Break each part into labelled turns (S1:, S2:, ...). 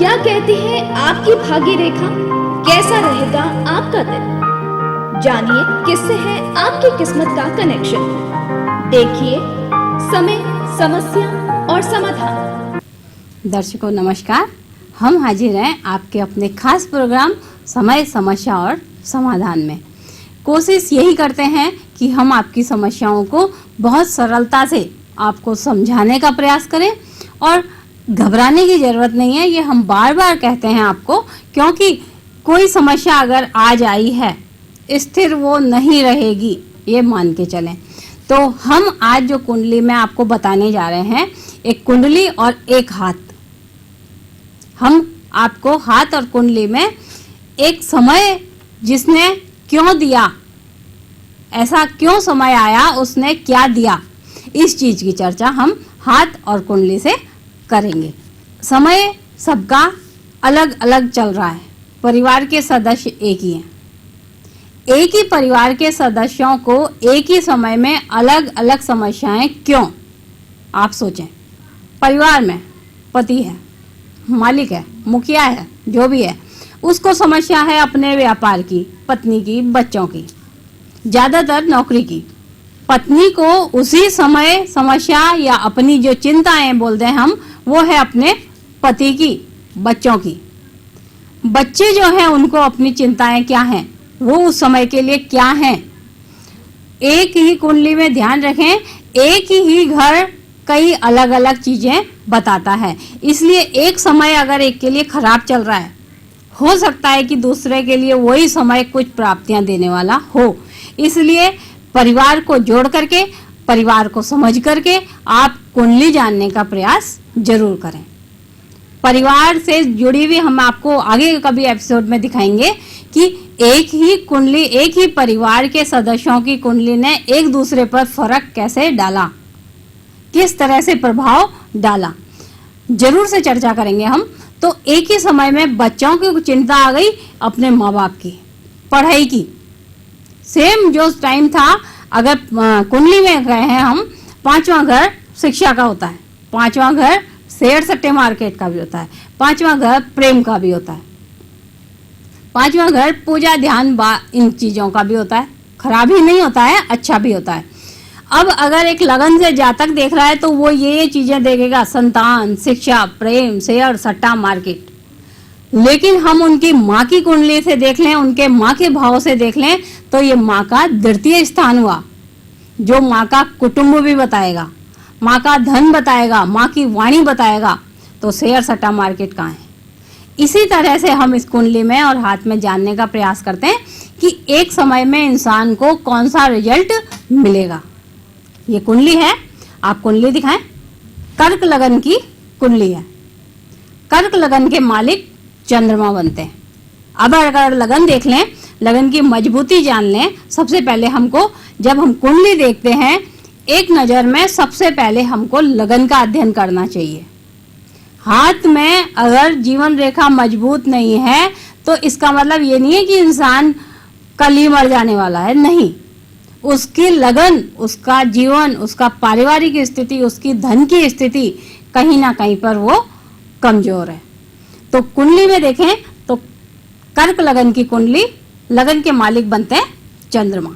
S1: क्या कहती है आपकी भाग्य रेखा, कैसा रहेगा आपका दिन? जानिए किससे है आपकी किस्मत का कनेक्शन। देखिए समय, समस्या और समाधान।
S2: दर्शकों नमस्कार, हम हाजिर हैं आपके अपने खास प्रोग्राम समय, समस्या और समाधान में। कोशिश यही करते हैं कि हम आपकी समस्याओं को बहुत सरलता से आपको समझाने का प्रयास करें और घबराने की जरूरत नहीं है। ये हम बार बार कहते हैं आपको, क्योंकि कोई समस्या अगर आज आई है स्थिर वो नहीं रहेगी, ये मान के चलें। तो हम आज जो कुंडली में आपको बताने जा रहे हैं, एक कुंडली और एक हाथ। हम आपको हाथ और कुंडली में एक समय जिसने क्यों दिया, ऐसा क्यों समय आया, उसने क्या दिया, इस चीज की चर्चा हम हाथ और कुंडली से करेंगे। समय सबका अलग अलग चल रहा है। परिवार के सदस्य एक ही हैं। एक ही परिवार के सदस्यों को एक ही समय में अलग अलग समस्याएं क्यों? आप सोचें। परिवार में पति है, मालिक है, मुखिया है, जो भी है, उसको समस्या है अपने व्यापार की, पत्नी की, बच्चों की, ज्यादातर नौकरी की। पत्नी को उसी समय समस्या या अपनी जो चिंताएं बोलते हैं हम, वो है अपने पति की, बच्चों की। बच्चे जो हैं उनको अपनी चिंताएं क्या हैं, वो उस समय के लिए क्या हैं। एक ही कुंडली में ध्यान रखें, एक ही घर कई अलग अलग चीजें बताता है। इसलिए एक समय अगर एक के लिए खराब चल रहा है, हो सकता है कि दूसरे के लिए वही समय कुछ प्राप्तियां देने वाला हो। इसलिए परिवार को जोड़ करके, परिवार को समझ करके आप कुंडली जानने का प्रयास जरूर करें। परिवार से जुड़ी हुई हम आपको आगे कभी एपिसोड में दिखाएंगे कि एक ही कुंडली, एक ही परिवार के सदस्यों की कुंडली ने एक दूसरे पर फर्क कैसे डाला, किस तरह से प्रभाव डाला, जरूर से चर्चा करेंगे हम। तो एक ही समय में बच्चों की चिंता आ गई, अपने माँ बाप की, पढ़ाई की। सेम जो टाइम था, अगर कुंडली में गए हैं हम, पांचवा घर शिक्षा का होता है, पांचवा घर शेयर सट्टे मार्केट का भी होता है, पांचवा घर प्रेम का भी होता है, पांचवा घर पूजा ध्यान इन चीजों का भी होता है। खराब ही नहीं होता है, अच्छा भी होता है। अब अगर एक लगन से जातक देख रहा है तो वो ये चीजें देखेगा, संतान, शिक्षा, प्रेम, शेयर सट्टा मार्केट। लेकिन हम उनकी माँ की कुंडली से देख लें, उनके माँ के भाव से देख लें, तो ये माँ का द्वितीय स्थान हुआ, जो माँ का कुटुंब भी बताएगा, माँ का धन बताएगा, माँ की वाणी बताएगा। तो शेयर सट्टा मार्केट कहाँ है? इसी तरह से हम इस कुंडली में और हाथ में जानने का प्रयास करते हैं कि एक समय में इंसान को कौन सा रिजल्ट मिलेगा। ये कुंडली है, आप कुंडली दिखाएं। कर्क लगन की कुंडली है। कर्क लगन के मालिक चंद्रमा बनते हैं। अब अगर लगन देख लें, लगन की मजबूती जान लें, सबसे पहले हमको, जब हम कुंडली देखते हैं, एक नजर में सबसे पहले हमको लगन का अध्ययन करना चाहिए। हाथ में अगर जीवन रेखा मजबूत नहीं है तो इसका मतलब ये नहीं है कि इंसान कल ही मर जाने वाला है, नहीं। उसकी लगन, उसका जीवन, उसका पारिवारिक स्थिति, उसकी धन की स्थिति कहीं ना कहीं पर वो कमजोर है। तो कुंडली में देखें तो कर्क लगन की कुंडली, लगन के मालिक बनते हैं चंद्रमा।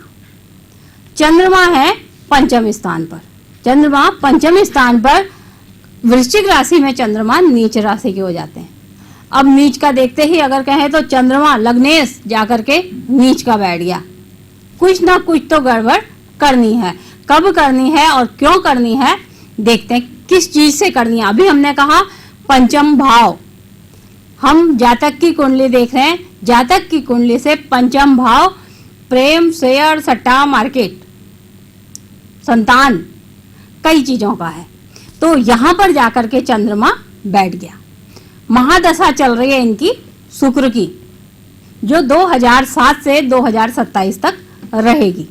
S2: चंद्रमा है पंचम स्थान पर। चंद्रमा पंचम स्थान पर, वृश्चिक राशि में चंद्रमा नीच राशि के हो जाते हैं। अब नीच का देखते ही अगर कहें तो चंद्रमा लग्नेश जाकर के नीच का बैठ गया। कुछ ना कुछ तो गड़बड़ करनी है। कब करनी है और क्यों करनी है, देखते हैं किस चीज से करनी है। अभी हमने कहा पंचम भाव, हम जातक की कुंडली देख रहे हैं। जातक की कुंडली से पंचम भाव प्रेम, शेयर सट्टा मार्केट, संतान, कई चीजों का है। तो यहां पर जाकर के चंद्रमा बैठ गया। महादशा चल रही है इनकी शुक्र की, जो 2007 से 2027 तक रहेगी।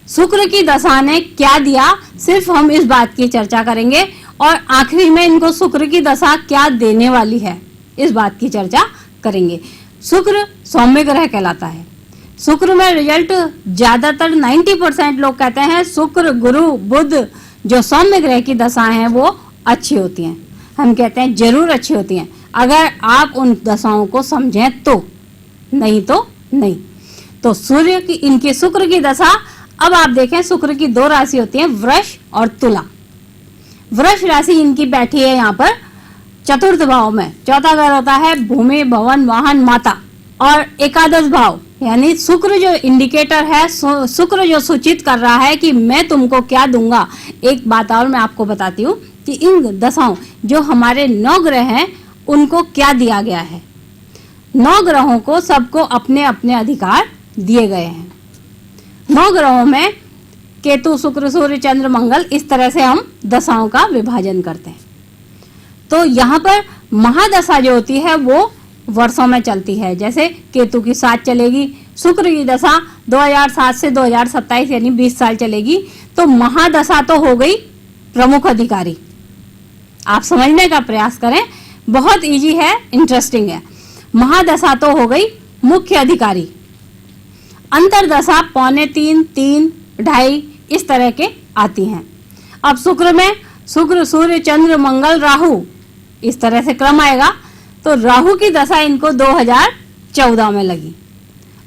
S2: शुक्र की दशा ने क्या दिया, सिर्फ हम इस बात की चर्चा करेंगे, और आखिरी में इनको शुक्र की दशा क्या देने वाली है, इस बात की चर्चा करेंगे। शुक्र सौम्य ग्रह कहलाता है। शुक्र में रिजल्ट ज्यादातर 90% लोग कहते हैं शुक्र, गुरु, बुध जो सौम्य ग्रह की दशाएं हैं वो अच्छी होती हैं। हम कहते हैं जरूर अच्छी होती हैं। अगर आप उन दशाओं को समझें तो, नहीं तो नहीं। तो सूर्य की, इनकी शुक्र की दशा, अब आप देखें शुक्र की 2 राशि होती है, वृष और तुला। वृष राशि इनकी बैठी है यहाँ पर चतुर्थ भाव में, चौथा घर होता है भूमि, भवन, वाहन, माता, और एकादश भाव यानी शुक्र जो इंडिकेटर है, शुक्र जो सूचित कर रहा है कि मैं तुमको क्या दूंगा। एक बात और मैं आपको बताती हूँ कि इन दशाओं जो हमारे 9 ग्रह हैं उनको क्या दिया गया है। 9 ग्रहों को सबको अपने अपने अधिकार दिए गए हैं। 9 ग्रहों में केतु, शुक्र, सूर्य, चंद्र, मंगल, इस तरह से हम दशाओं का विभाजन करते हैं। तो यहाँ पर महादशा जो होती है वो वर्षों में चलती है। जैसे केतु की 7 चलेगी, शुक्र की दशा 2007 से 2027 यानी 20 साल चलेगी। तो महादशा तो हो गई प्रमुख अधिकारी। आप समझने का प्रयास करें, बहुत इजी है, इंटरेस्टिंग है। महादशा तो हो गई मुख्य अधिकारी। अंतरदशा 2.25, 3, 2.5 इस तरह के आती हैं। अब शुक्र में शुक्र, सूर्य, चंद्र, मंगल, राहु, इस तरह से क्रम आएगा। तो राहु की दशा इनको 2014 में लगी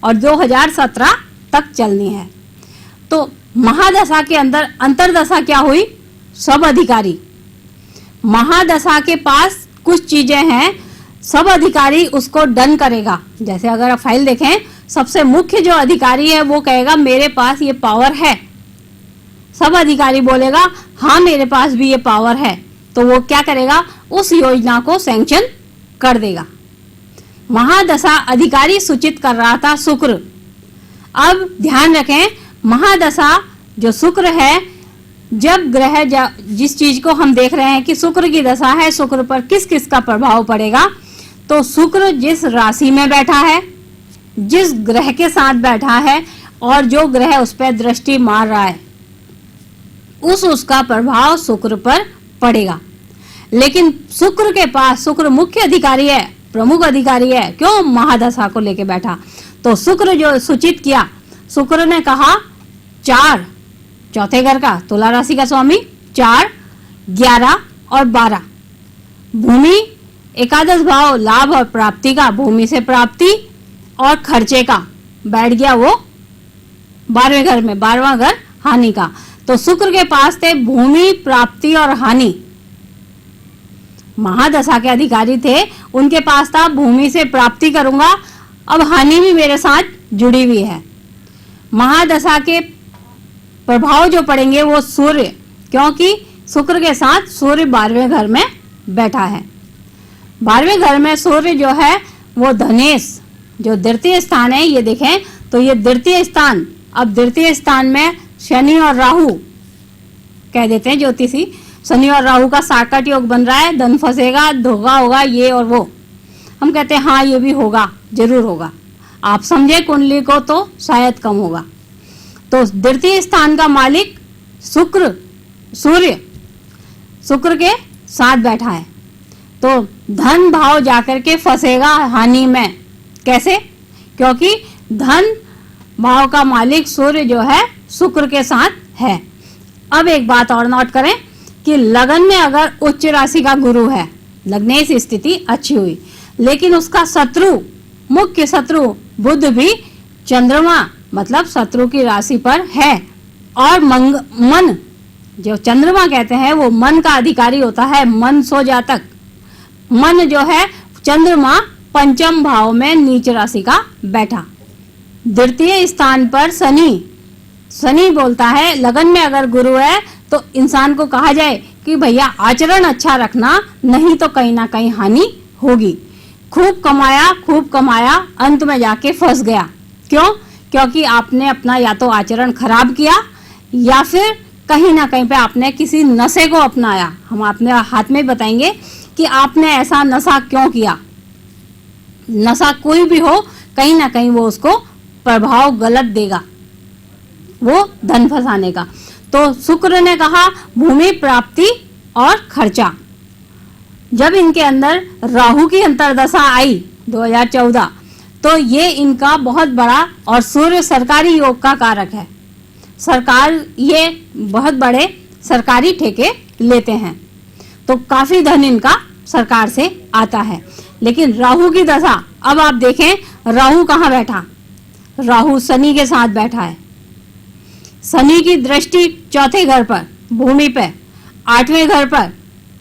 S2: और 2017 तक चलनी है। तो महादशा के अंदर अंतरदशा क्या हुई? सब अधिकारी। महादशा के पास कुछ चीजें हैं, सब अधिकारी उसको डन करेगा। जैसे अगर आप फाइल देखें, सबसे मुख्य जो अधिकारी है वो कहेगा मेरे पास ये पावर है। सब अधिकारी बोलेगा हाँ मेरे पास भी ये पावर है, तो वो क्या करेगा? उस योजना को सैंक्शन कर देगा। महादशा अधिकारी सूचित कर रहा था शुक्र। अब ध्यान रखें, महादशा जो शुक्र है, जब ग्रह जिस चीज को हम देख रहे हैं कि शुक्र की दशा है, शुक्र पर किस किस का प्रभाव पड़ेगा, तो शुक्र जिस राशि में बैठा है, जिस ग्रह के साथ बैठा है और जो ग्रह उस पर दृष्टि मार रहा है, उसका प्रभाव शुक्र पर पड़ेगा। लेकिन शुक्र के पास, शुक्र मुख्य अधिकारी है, प्रमुख अधिकारी है, क्यों? महादशा को लेके बैठा। तो शुक्र जो सूचित किया, शुक्र ने कहा 4, चौथे घर का, तुला राशि का स्वामी, 4, 11 और 12। भूमि एकादश भाव, लाभ और प्राप्ति का, भूमि से प्राप्ति और खर्चे का, बैठ गया वो 12वें घर में, 12वां घर हानि का। तो शुक्र के पास थे भूमि, प्राप्ति और हानि। महादशा के अधिकारी थे, उनके पास था भूमि से प्राप्ति करूंगा, अब हानि भी मेरे साथ जुड़ी हुई है। महादशा के प्रभाव जो पड़ेंगे वो सूर्य, क्योंकि शुक्र के साथ सूर्य 12वें घर में बैठा है। 12वें घर में सूर्य जो है वो धनेश, जो द्वितीय स्थान है, ये देखें तो ये द्वितीय स्थान। अब द्वितीय स्थान में शनि और राहु, कह देते हैं ज्योतिषी, शनि और राहु का साकट योग बन रहा है, धन फंसेगा, धोखा होगा, ये और वो। हम कहते हैं हाँ ये भी होगा, जरूर होगा। आप समझे कुंडली को तो शायद कम होगा। तो द्वितीय स्थान का मालिक शुक्र, सूर्य शुक्र के साथ बैठा है, तो धन भाव जाकर के फंसेगा हानि में। कैसे? क्योंकि धन भाव का मालिक सूर्य जो है शुक्र के साथ है। अब एक बात और नोट करें कि लगन में अगर उच्च राशि का गुरु है, लग्नेश स्थिति अच्छी हुई, लेकिन उसका शत्रु, मुख्य शत्रु बुध भी चंद्रमा मतलब शत्रु की राशि पर है, और मन जो चंद्रमा कहते हैं वो मन का अधिकारी होता है, मन सो जातक। मन जो है चंद्रमा 5म भाव में नीच राशि का बैठा। द्वितीय स्थान पर शनि बोलता है लगन में अगर गुरु है तो इंसान को कहा जाए कि भैया आचरण अच्छा रखना, नहीं तो कहीं ना कहीं हानि होगी। खूब कमाया अंत में जाके फंस गया। क्यों? क्योंकि आपने अपना या तो आचरण खराब किया या फिर कहीं ना कहीं पे आपने किसी नशे को अपनाया। हम अपने हाथ में बताएंगे कि आपने ऐसा नशा क्यों किया। नशा कोई भी हो, कहीं ना कहीं वो उसको प्रभाव गलत देगा, वो धन फंसाने का। तो शुक्र ने कहा भूमि, प्राप्ति और खर्चा। जब इनके अंदर राहु की अंतर्दशा आई 2014, तो ये इनका बहुत बड़ा, और सूर्य सरकारी योग का कारक है। सरकार ये बहुत बड़े सरकारी ठेके लेते हैं, तो काफी धन इनका सरकार से आता है। लेकिन राहु की दशा, अब आप देखें राहु कहाँ बैठा, राहु शनि के साथ बैठा है। शनि की दृष्टि चौथे घर पर भूमि पे, 8वें घर पर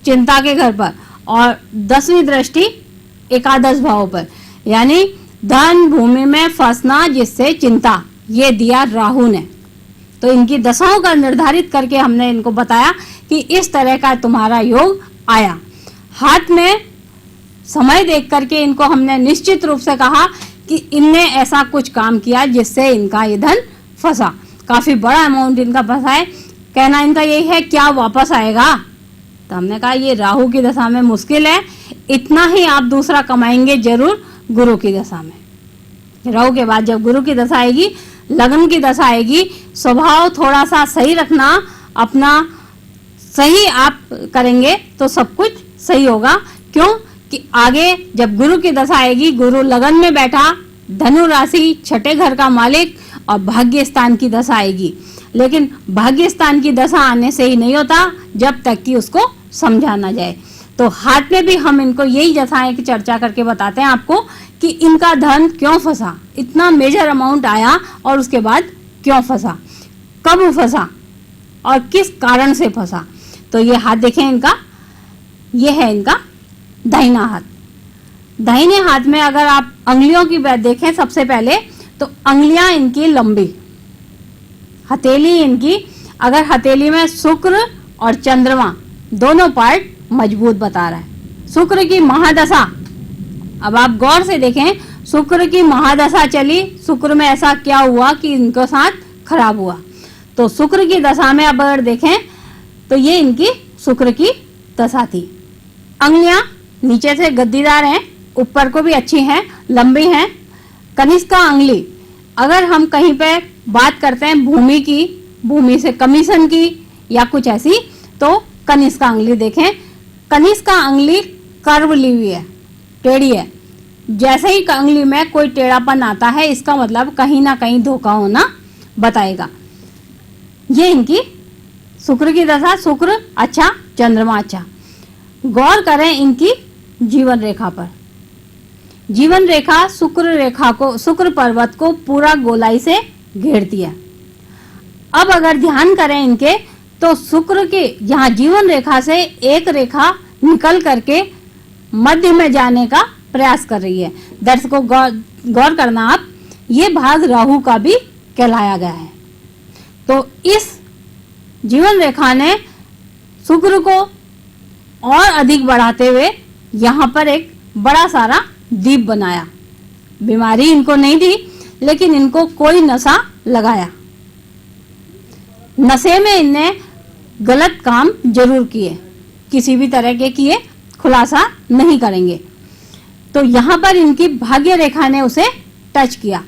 S2: चिंता के घर पर, और 10वीं दृष्टि एकादश भाव पर, यानी धन भूमि में फंसना जिससे चिंता, ये दिया राहु ने। तो इनकी दशाओं का निर्धारित करके हमने इनको बताया कि इस तरह का तुम्हारा योग आया। हाथ में समय देख करके इनको हमने निश्चित रूप से कहा कि इनने ऐसा कुछ काम किया जिससे इनका ये धन फंसा, काफी बड़ा अमाउंट इनका फंसा है। कहना इनका यही है क्या वापस आएगा, तो हमने कहा ये राहु की दशा में मुश्किल है, इतना ही आप दूसरा कमाएंगे जरूर गुरु की दशा में। राहु के बाद जब गुरु की दशा आएगी, लगन की दशा आएगी, स्वभाव थोड़ा सा सही रखना, अपना सही आप करेंगे तो सब कुछ सही होगा। क्यों कि आगे जब गुरु की दशा आएगी, गुरु लगन में बैठा, धनु राशि, छठे घर का मालिक, और भाग्य स्थान की दशा आएगी। लेकिन भाग्य स्थान की दशा आने से ही नहीं होता जब तक कि उसको समझा ना जाए। तो हाथ में भी हम इनको यही दशाएं की चर्चा करके बताते हैं आपको कि इनका धन क्यों फंसा, इतना मेजर अमाउंट आया और उसके बाद क्यों फंसा, कब फंसा और किस कारण से फंसा। तो ये हाथ देखें इनका, ये है इनका दाहिना हाथ। दाहिने हाथ में अगर आप अंगुलियों की बात देखें सबसे पहले, तो अंगुलियां इनकी लंबी, हथेली इनकी, अगर हथेली में शुक्र और चंद्रमा दोनों पार्ट मजबूत बता रहा है। शुक्र की महादशा, अब आप गौर से देखें, शुक्र की महादशा चली, शुक्र में ऐसा क्या हुआ कि इनके साथ खराब हुआ। तो शुक्र की दशा में अब अगर देखें तो ये इनकी शुक्र की दशा थी। अंगुलियां नीचे से गद्दीदार हैं, ऊपर को भी अच्छी हैं, लंबी हैं। कनिष्का अंगुली, अगर हम कहीं पे बात करते हैं भूमि की, भूमि से कमीशन की या कुछ ऐसी, तो कनिष्का अंगुली देखें। कनिष्का अंगुली कर्व ली हुई है, टेढ़ी है। जैसे ही अंगुली में कोई टेढ़ापन आता है, इसका मतलब कहीं ना कहीं धोखा होना बताएगा। ये इनकी शुक्र की दशा, शुक्र अच्छा, चंद्रमा अच्छा। गौर करें इनकी जीवन रेखा पर। जीवन रेखा शुक्र रेखा को, शुक्र पर्वत को पूरा गोलाई से घेरती है। अब अगर ध्यान करें इनके, तो शुक्र के यहाँ जीवन रेखा से एक रेखा निकल करके मध्य में जाने का प्रयास कर रही है। दर्शकों गौर करना आप, ये भाग राहु का भी कहलाया गया है। तो इस जीवन रेखा ने शुक्र को और अधिक बढ़ाते हुए यहाँ पर एक बड़ा सारा दीप बनाया। बीमारी इनको नहीं दी, लेकिन इनको कोई नशा लगाया। नशे में इनने गलत काम जरूर किए, किसी भी तरह के किए, खुलासा नहीं करेंगे। तो यहाँ पर इनकी भाग्य रेखा ने उसे टच किया।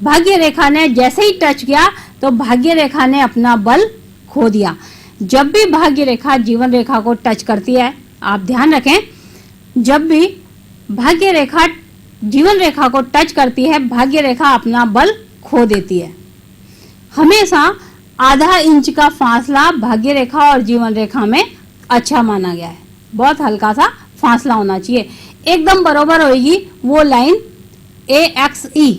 S2: भाग्य रेखा ने जैसे ही टच किया तो भाग्य रेखा ने अपना बल खो दिया। जब भी भाग्य रेखा जीवन रेखा को टच करती है, आप ध्यान रखें, जब भी भाग्य रेखा जीवन रेखा को टच करती है, भाग्य रेखा अपना बल खो देती है। हमेशा आधा इंच का फासला भाग्य रेखा और जीवन रेखा में अच्छा माना गया है। बहुत हल्का सा फासला होना चाहिए, एकदम बराबर होगी वो लाइन AXE,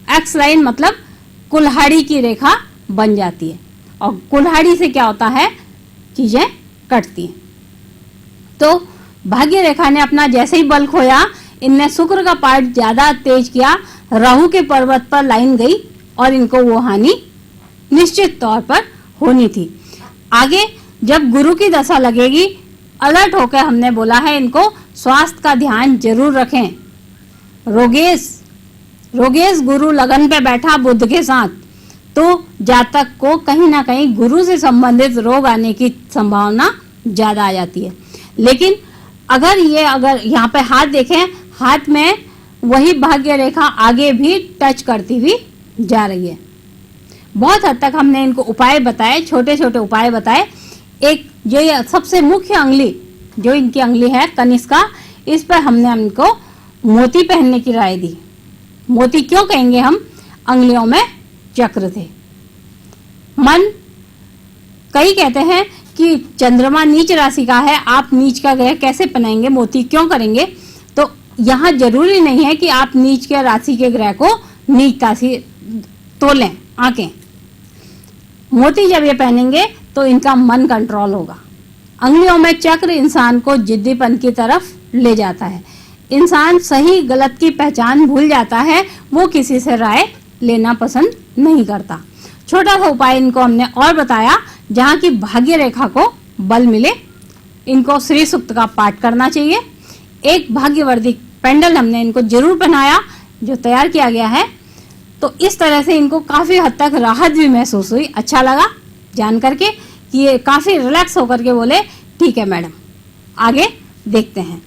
S2: एक्स लाइन मतलब कुल्हाड़ी की रेखा बन जाती है, और कुल्हाड़ी से क्या होता है, चीजें कटती हैं। तो भाग्य रेखा ने अपना जैसे ही बल खोया, इनने शुक्र का पार्ट ज्यादा तेज किया, राहु के पर्वत पर लाइन गई और इनको वो हानि निश्चित तौर पर होनी थी। आगे जब गुरु की दशा लगेगी, अलर्ट होकर हमने बोला है इनको स्वास्थ्य का ध्यान जरूर रखें। रोगेश गुरु लगन पे बैठा बुध के साथ, तो जातक को कहीं ना कहीं गुरु से संबंधित रोग आने की संभावना ज्यादा आ जाती है। लेकिन अगर यहाँ पे हाथ देखें, हाथ में वही भाग्य रेखा आगे भी टच करती हुई जा रही है। बहुत हद तक हमने इनको उपाय बताए, छोटे छोटे उपाय बताए। एक जो ये सबसे मुख्य अंगुली, जो इनकी अंगुली है कनिष्का, इस पर हमने इनको मोती पहनने की राय दी। मोती क्यों कहेंगे हम, अंगुलियों में चक्र थे। मन, कई कहते हैं कि चंद्रमा नीच राशि का है, आप नीच का ग्रह कैसे बनाएंगे, मोती क्यों करेंगे? तो यहाँ जरूरी नहीं है कि आप नीच के राशि के ग्रह को नीचता से तोलें आंकें। मोती जब ये पहनेंगे तो इनका मन कंट्रोल होगा। अंगुलियों में चक्र इंसान को जिद्दीपन की तरफ ले जाता है। इंसान सही गलत की पहचान भूल जाता है, वो किसी से राय लेना पसंद नहीं करता। छोटा सा उपाय इनको हमने और बताया, जहाँ की भाग्य रेखा को बल मिले, इनको श्री सूक्त का पाठ करना चाहिए। एक भाग्यवर्धी पेंडल हमने इनको जरूर पहनाया जो तैयार किया गया है। तो इस तरह से इनको काफी हद तक राहत भी महसूस हुई। अच्छा लगा जान करके कि ये काफी रिलैक्स होकर के बोले ठीक है मैडम, आगे देखते हैं।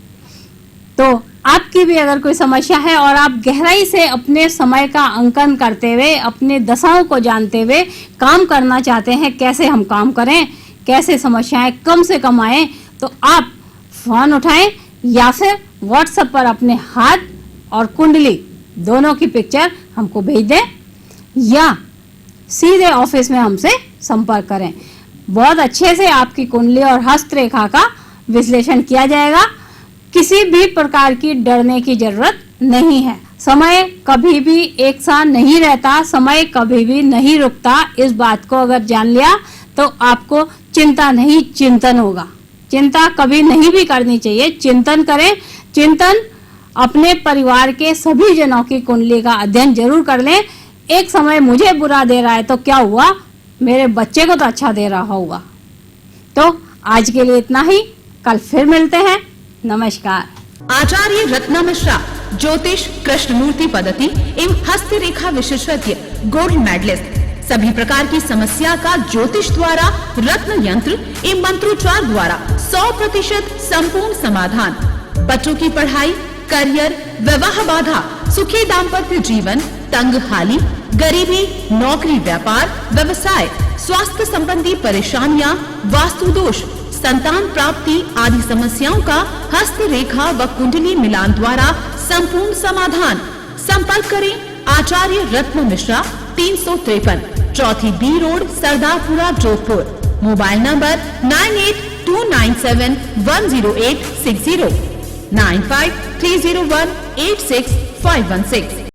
S2: तो आपकी भी अगर कोई समस्या है और आप गहराई से अपने समय का अंकन करते हुए, अपने दशाओं को जानते हुए काम करना चाहते हैं, कैसे हम काम करें, कैसे समस्याएं कम से कम आए, तो आप फोन उठाएं या फिर व्हाट्सएप पर अपने हाथ और कुंडली दोनों की पिक्चर हमको भेज दें या सीधे ऑफिस में हमसे संपर्क करें। बहुत अच्छे से आपकी कुंडली और हस्तरेखा का विश्लेषण किया जाएगा। किसी भी प्रकार की डरने की जरूरत नहीं है। समय कभी भी एक साथ नहीं रहता, समय कभी भी नहीं रुकता। इस बात को अगर जान लिया तो आपको चिंता नहीं चिंतन होगा। चिंता कभी नहीं भी करनी चाहिए, चिंतन करें। चिंतन अपने परिवार के सभी जनों की कुंडली का अध्ययन जरूर कर लें। एक समय मुझे बुरा दे रहा है तो क्या हुआ, मेरे बच्चे को तो अच्छा दे रहा होगा। तो आज के लिए इतना ही, कल फिर मिलते हैं। नमस्कार।
S3: आचार्य रत्ना मिश्रा, ज्योतिष, कृष्णमूर्ति पद्धति एवं हस्तरेखा विशेषज्ञ, गोल्ड मेडलिस्ट। सभी प्रकार की समस्या का ज्योतिष द्वारा, रत्न यंत्र एवं मंत्रोच्चार द्वारा 100% संपूर्ण समाधान। बच्चों की पढ़ाई, करियर, विवाह बाधा, सुखी दाम्पत्य जीवन, तंगहाली, गरीबी, नौकरी, व्यापार, व्यवसाय, स्वास्थ्य संबंधी परेशानियां, वास्तु दोष, संतान प्राप्ति आदि समस्याओं का हस्तरेखा व कुंडली मिलान द्वारा संपूर्ण समाधान। संपर्क करें आचार्य रत्न मिश्रा, 353, चौथी B road, Sardarpura, Jodhpur. Mobile number 9829710860, 9530186516।